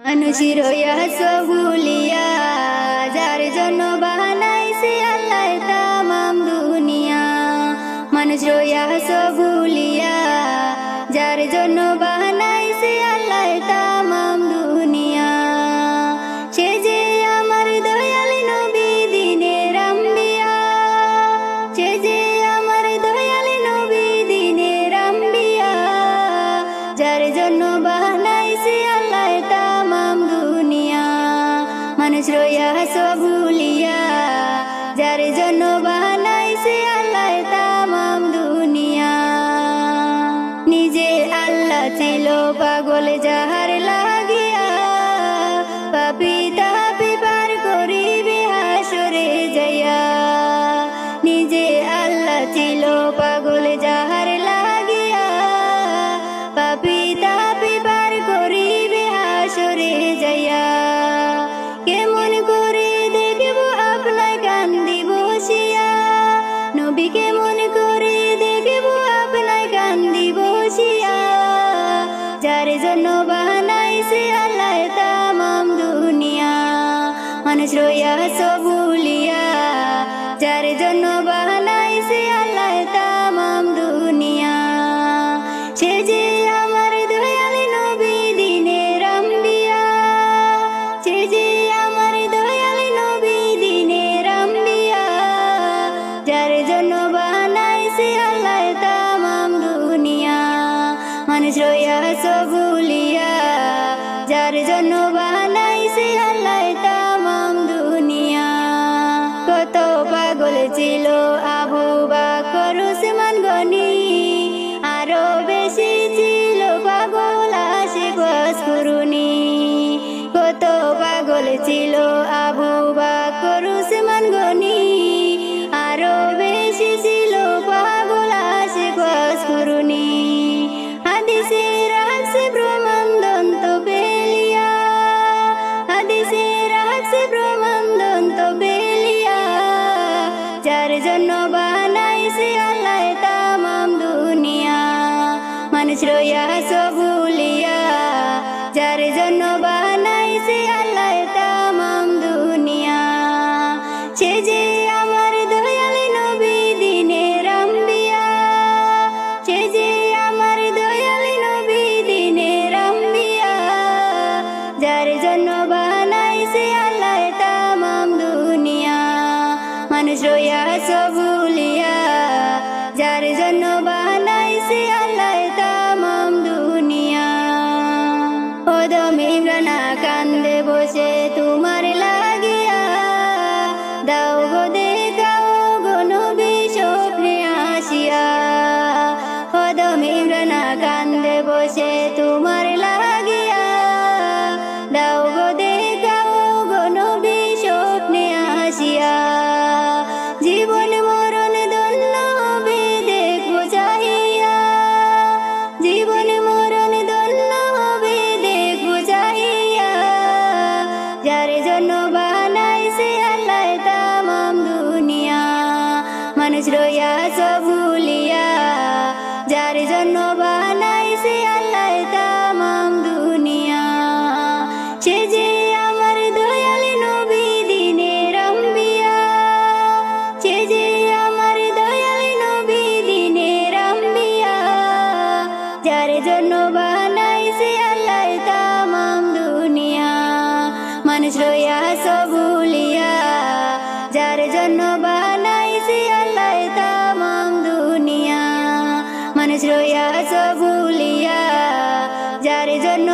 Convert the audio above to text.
মানুষের সবুলিয়া যার জন্য বানাইছে আল্লাহ তামাম দুনিয়া। মানুষের সবুলিয়া যার জন্য বানাইছে আল্লাহ তামাম দুনিয়া। সে যে আমার দয়াল নবী দিনের আম্বিয়া, সে যে আমার দয়াল নবী দিনের আম্বিয়া, যার জন্য বানাইছে আল্লাহ তামাম দুনিয়া। মানুষ রইয়া সবুলিয়া যার জন্য বানাইছে আল্লাহ তামাম দুনিয়া। নিজে আল্লাহ ছিল পাগল যাহার লাগিয়া, পাপী তাপী পার করিবে হাসরে যাইয়া। নিজে আল্লাহ ছিল পাগল যাহার লাগিয়া, পাপী তাপী পার করিবে হাসরে যাইয়া। কেমন করে দেখব আপনায় কান্দি বসিয়া, নবী কেমন করে দেখব আপনায় কান্দি বসিয়া, যার জন্য বানাইছে আল্লাহ তামাম দুনিয়া। মানুষ রইয়া সবুলিয়া যার জন্য বানাইছে আল্লাহ তামাম দুনিয়া। সে যে আমার দয়াল নবী দিনের আম্বিয়া, সে যে আমার দয়াল নবী দিনের আম্বিয়া, যার জন্য বানাইছে আল্লাহ তামাম দুনিয়া। মানুষ রইয়া সবুলিয়া যার জন্য বানাইছে আল্লাহ তামাম দুনিয়া। কত পাগল ছিল আবু বকর উসমান গনি, আরো বেশি ছিল পাগল আশিক ওয়াসকুরুনি। কত পাগল ছিল আবু বকর উসমান গনি, আরো বেশি ছিল পাগল আশিক ওয়াসকুরুনি। হাদিসের আছে প্রমাণ দন্ত পেলিয়া, হাদিসের আছে প্রমাণ দন্ত পেলিয়া, যার জন্য বানাইছে আল্লাহ তামাম দুনিয়া। মানুষ রইয়া সবুলিয়া যার জন্য বানাইছে আল্লাহ তামাম দুনিয়া। সে যে আমার দয়াল নবী দিনের আম্বিয়া, সে যে আমার দয়াল নবী দিনের আম্বিয়া, যার জন্য বানাইছে আল্লাহ তামাম দুনিয়া। মানুষ রইয়া সবুলিয়া যার জন্য বানাইছে আল্লাহ তামাম দুনিয়া। ওদম ইমরানা কান্দে বসে তোমার লাগিয়া, দাও গো দেখাও গো নবী স্বপ্নে আসিয়া। ওদম ইমরানা কান্দে বসে তোমার লাগিয়া, দাও গো দেখাও গো নবী স্বপ্নে আসিয়া। জীবন মরণ ধন্য হবে দেখবো চাহিয়া, জীবন মরণ ধন্য হবে দেখবো চাহিয়া, যার জন্য বানাইছে আল্লাহ তামাম দুনিয়া। মানুষ রইয়া সবুলিয়া যার জন্য বানাইছে আল্লাহ তামাম দুনিয়া। সে যে আমার দয়াল নবী দিনের আম্বিয়া, সে যে আমার দয়াল নবী দিনের আম্বিয়া, যার জন্য বানাইছে আল্লাহ তামাম দুনিয়া। মানুষ রইয়া সবুলিয়া যার জন্য বানাইছে আল্লাহ তামাম দুনিয়া। মানুষ রইয়া সবুলিয়া যার জন্য